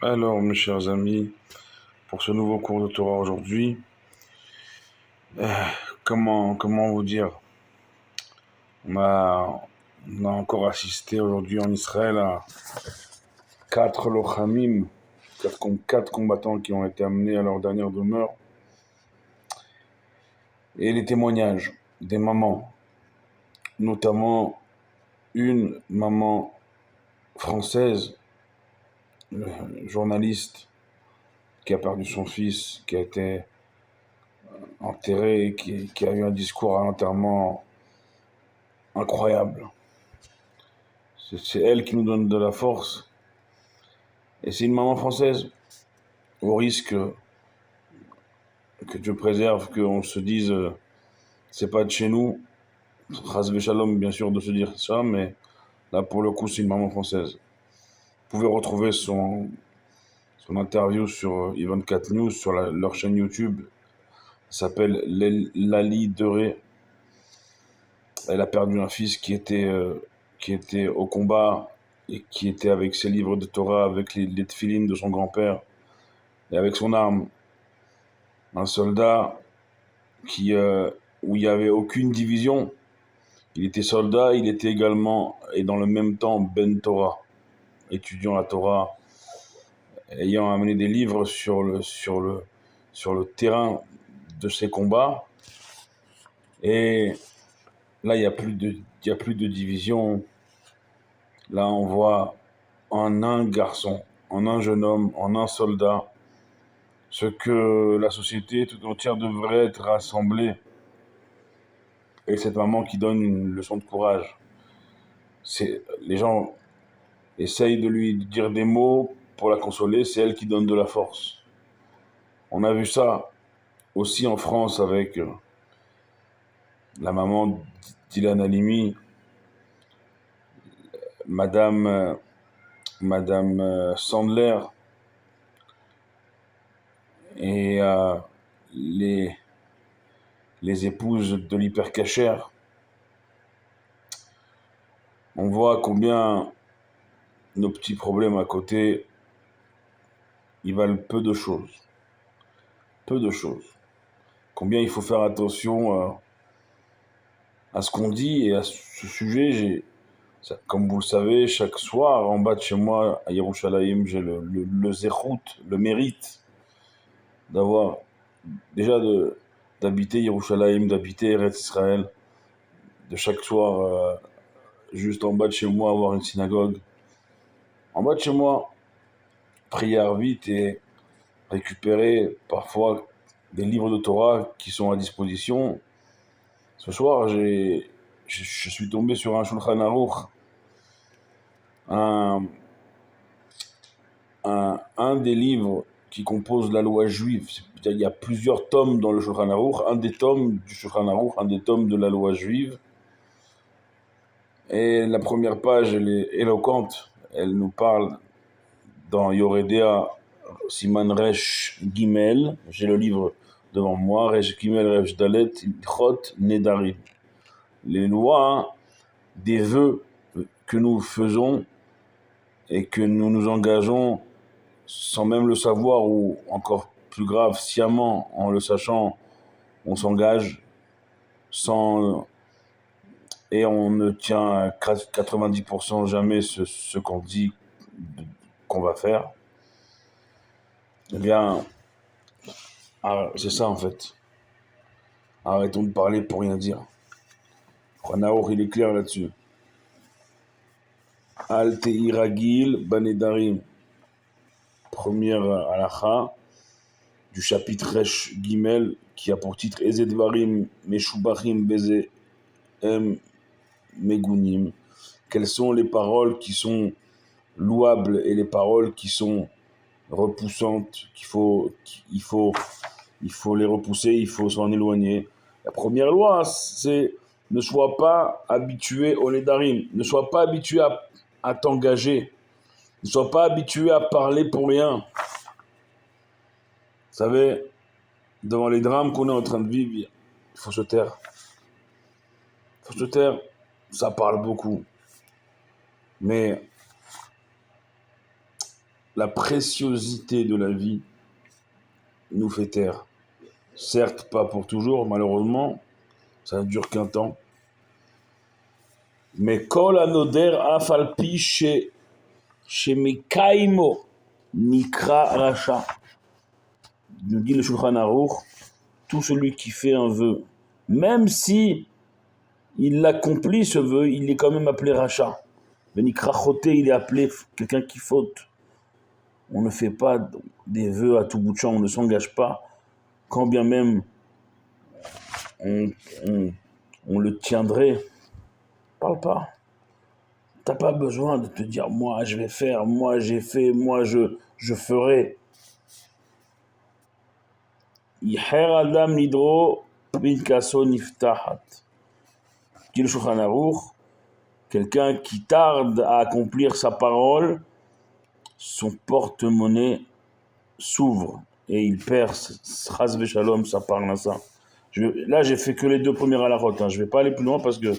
Alors, mes chers amis, pour ce nouveau cours de Torah aujourd'hui, comment vous dire? On a, on a encore assisté aujourd'hui en Israël à quatre lochamim, quatre combattants qui ont été amenés à leur dernière demeure, et les témoignages des mamans, notamment une maman française, journaliste, qui a perdu son fils, qui a été enterré, qui a eu un discours à l'enterrement incroyable. C'est elle qui nous donne de la force. Et c'est une maman française. Au risque que Dieu préserve, qu'on se dise c'est pas de chez nous. Chas Shalom, bien sûr, de se dire ça, mais là, pour le coup, c'est une maman française. Vous pouvez retrouver son interview sur I24 News, sur leur chaîne YouTube. Ça s'appelle Lali Deré. Elle a perdu un fils qui était au combat et qui était avec ses livres de Torah, avec les tefilines de son grand-père et avec son arme. Un soldat où il n'y avait aucune division. Il était soldat, il était également, et dans le même temps, Ben Torah, étudiant la Torah, ayant amené des livres sur le terrain de ces combats. Et là, il y a plus de division. Là, on voit en un garçon, en un jeune homme, en un soldat, ce que la société tout entière devrait être rassemblée. Et cette maman qui donne une leçon de courage. Les gens essayent de lui dire des mots pour la consoler, c'est elle qui donne de la force. On a vu ça aussi en France avec la maman d'Ilan Halimi, Madame Sandler, et les épouses de l'hypercachère. On voit combien nos petits problèmes à côté, ils valent peu de choses. Peu de choses. Combien il faut faire attention à ce qu'on dit et à ce sujet. Comme vous le savez, chaque soir, en bas de chez moi, à Yerushalayim, j'ai le zéchout, le mérite d'avoir déjà d'habiter Yerushalayim, d'habiter Eretz Israël, de chaque soir, juste en bas de chez moi, avoir une synagogue. En bas de chez moi, prière vite et récupérer parfois des livres de Torah qui sont à disposition. Ce soir, je suis tombé sur un Shulchan Aruch, un des livres qui composent la loi juive. Il y a plusieurs tomes dans le Shulchan Aruch. Un des tomes du Shulchan Aruch, un des tomes de la loi juive. Et la première page, elle est éloquente. Elle nous parle dans Yoredea, Siman Resh Gimel. J'ai le livre devant moi. Resh Gimel, Resh Dalet, Chot Nedarim. Les lois des vœux que nous faisons et que nous nous engageons sans même le savoir, ou encore plus grave, sciemment, en le sachant, on s'engage et on ne tient à 90% jamais ce qu'on dit qu'on va faire. Eh bien, c'est ça en fait. Arrêtons de parler pour rien dire. Naour, il est clair là-dessus. Al Teiragil Banedarim. Première halakha du chapitre Resh Gimel, qui a pour titre Ezedvarim Meshubachim Beze Em Megunim. Quelles sont les paroles qui sont louables et les paroles qui sont repoussantes, il faut les repousser, il faut s'en éloigner. La première loi, c'est ne sois pas habitué au nedarim, ne sois pas habitué à t'engager, ne sois pas habitué à parler pour rien. Vous savez, devant les drames qu'on est en train de vivre, il faut se taire. Il faut se taire, ça parle beaucoup. Mais la préciosité de la vie nous fait taire. Certes, pas pour toujours, malheureusement, ça ne dure qu'un temps. Mais kol anoder afalpi chez Mekaimo Nikra Racha, nous dit le Shulchan Aruch, tout celui qui fait un vœu, même si il accomplit ce vœu, il est quand même appelé Racha. Nikra Choté, il est appelé quelqu'un qui faute. On ne fait pas des vœux à tout bout de champ, on ne s'engage pas, quand bien même on le tiendrait. Parle pas. T'as pas besoin de te dire, moi je vais faire, moi j'ai fait, moi je ferai. Yiher adam nidro pinkaso niftahat. Dit le Shulchan Aruch, quelqu'un qui tarde à accomplir sa parole, son porte-monnaie s'ouvre et il perd, chas v'shalom, sa parnassa. Là, j'ai fait que les 2 premières halachot. Je vais pas aller plus loin parce que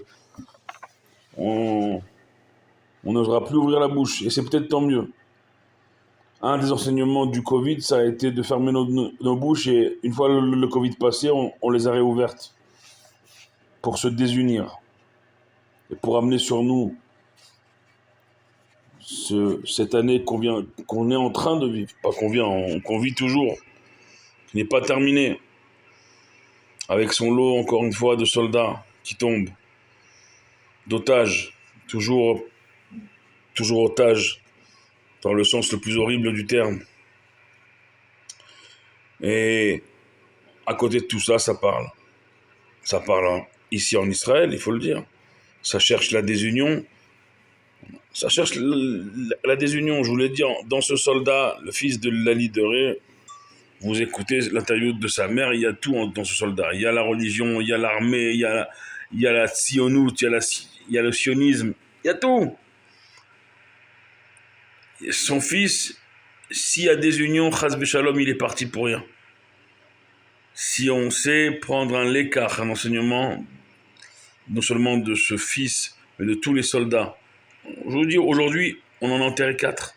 on n'osera plus ouvrir la bouche. Et c'est peut-être tant mieux. Un des enseignements du Covid, ça a été de fermer nos bouches. Et une fois le Covid passé, on les a réouvertes pour se désunir. Et pour amener sur nous cette année qu'on est en train de vivre. Pas qu'on vit toujours. Qui n'est pas terminée. Avec son lot, encore une fois, de soldats qui tombent. D'otages. Toujours otages. Dans le sens le plus horrible du terme. Et à côté de tout ça, ça parle. Ça parle ici en Israël, il faut le dire. Ça cherche la désunion. Ça cherche la désunion, je voulais dire, dans ce soldat, le fils de Lali Deré, vous écoutez l'interview de sa mère, il y a tout dans ce soldat. Il y a la religion, il y a l'armée, il y a la sionout, il y a le sionisme, il y a tout. Son fils, s'il y a désunion, chas v'shalom, il est parti pour rien. Si on sait prendre un lékar, un enseignement, non seulement de ce fils, mais de tous les soldats. Je vous dis, aujourd'hui, on en a enterré 4.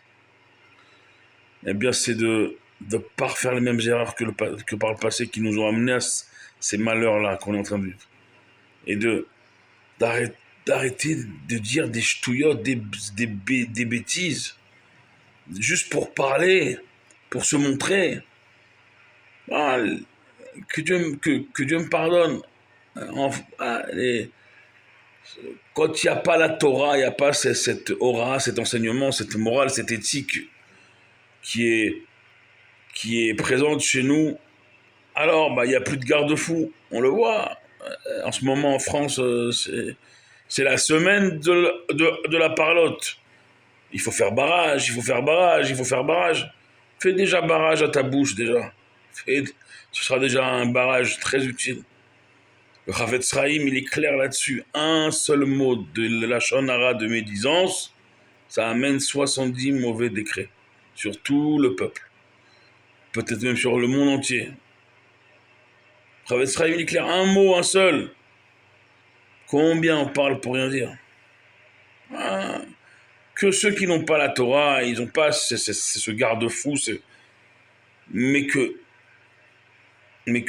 Eh bien, c'est de ne pas refaire les mêmes erreurs que par le passé qui nous ont amenés à ces malheurs-là qu'on est en train de vivre. Et d'arrêter de dire des ch'touillottes, des bêtises, juste pour parler, pour se montrer. Ah, que Dieu me pardonne. Quand il n'y a pas la Torah, il n'y a pas cette aura, cet enseignement, cette morale, cette éthique qui est présente chez nous, alors il n'y a plus de garde-fous. On le voit. En ce moment en France, c'est la semaine de la parlotte. Il faut faire barrage, il faut faire barrage, il faut faire barrage. Fais déjà barrage à ta bouche déjà. Ce sera déjà un barrage très utile. Le Chavetz Chaim, il est clair là-dessus. Un seul mot de la lachon hara de médisance, ça amène 70 mauvais décrets sur tout le peuple. Peut-être même sur le monde entier. Le Chavetz Chaim, il est clair. Un mot, un seul. Combien on parle pour rien dire? Que ceux qui n'ont pas la Torah, ils n'ont pas ce garde-fou, mais que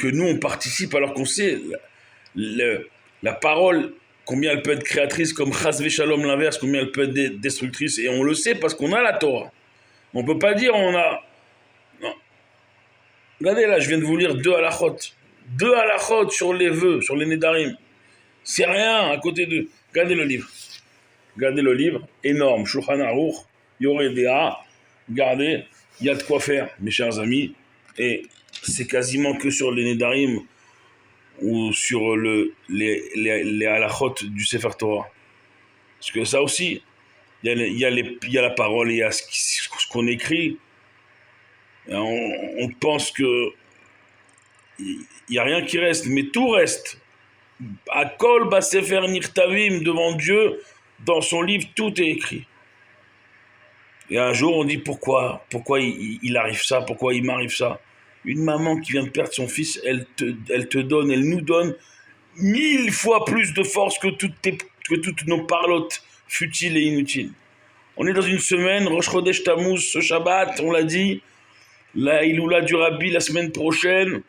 nous, on participe alors qu'on sait la parole, combien elle peut être créatrice, comme chas v'shalom l'inverse, combien elle peut être destructrice, et on le sait parce qu'on a la Torah. On ne peut pas dire on a... Non. Regardez là, je viens de vous lire 2 halachot. 2 halachot sur les vœux, sur les nedarim. C'est rien à côté de... Regardez le livre. Regardez le livre, énorme, Shulchan Aruch, Yoreh Deah. Regardez, il y a de quoi faire, mes chers amis. Et c'est quasiment que sur les nedarim ou sur les halachot du Sefer Torah. Parce que ça aussi, il y a la parole, il y a ce qu'on écrit. Et on pense que il n'y a rien qui reste, mais tout reste. À Kol Basefer Nirtavim, devant Dieu, dans son livre, tout est écrit. Et un jour, on dit pourquoi il arrive ça, pourquoi il m'arrive ça. Une maman qui vient de perdre son fils, elle te donne, elle nous donne 1000 fois plus de force que toutes nos parlottes futiles et inutiles. On est dans une semaine, Rosh Chodesh Tammuz, ce Shabbat, on l'a dit, la Iloula du Rabbi la semaine prochaine,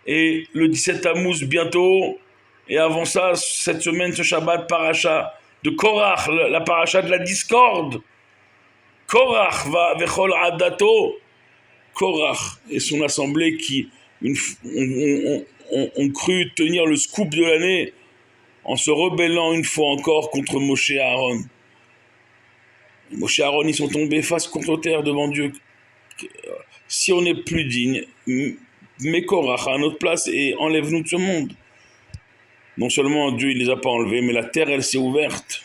et le 17 Tammuz bientôt, et avant ça, cette semaine, ce Shabbat, paracha de Korach, la paracha de la discorde. Korach va vechol adato, Korach et son assemblée qui ont cru tenir le scoop de l'année en se rebellant une fois encore contre Moshe et Aaron. Moshe et Aaron, ils sont tombés face contre terre devant Dieu. Si on n'est plus digne, mets Korach à notre place et enlève-nous de ce monde. Non seulement Dieu, il les a pas enlevés, mais la terre, elle s'est ouverte.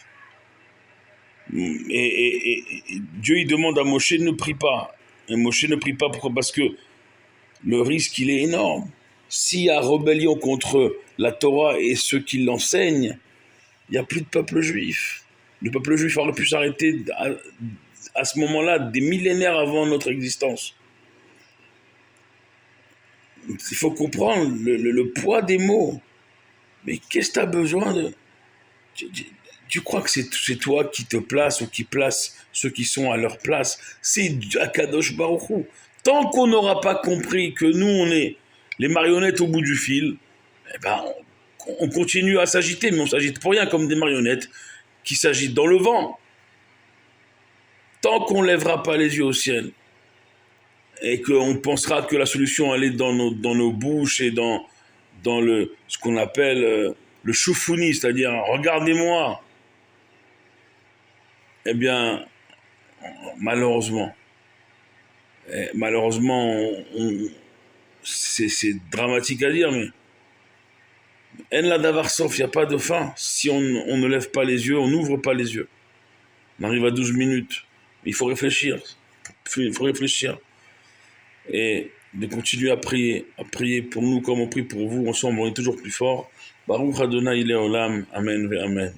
Et Dieu, il demande à Moshe, ne prie pas. Et Moshe ne prie pas, pourquoi? Parce que le risque, il est énorme. S'il y a rébellion contre la Torah et ceux qui l'enseignent, il n'y a plus de peuple juif. Le peuple juif aurait pu s'arrêter à ce moment-là, des millénaires avant notre existence. Il faut comprendre le poids des mots. Mais qu'est-ce que tu as besoin de... Tu crois que c'est toi qui te places ou qui place ceux qui sont à leur place? C'est Akadosh Baruch Hu. Tant qu'on n'aura pas compris que nous, on est les marionnettes au bout du fil, eh ben, on continue à s'agiter, mais on s'agite pour rien comme des marionnettes qui s'agitent dans le vent. Tant qu'on ne lèvera pas les yeux au ciel et qu'on pensera que la solution elle est dans nos bouches et dans ce qu'on appelle le choufouni, c'est-à-dire regardez-moi, eh bien, malheureusement, c'est dramatique à dire, mais en la davar sof, il n'y a pas de fin. Si on ne lève pas les yeux, on n'ouvre pas les yeux. On arrive à 12 minutes. Il faut réfléchir. Et de continuer à prier pour nous comme on prie pour vous. Ensemble, on est toujours plus fort. Baruch Adonai Leolam. Amen ve Amen.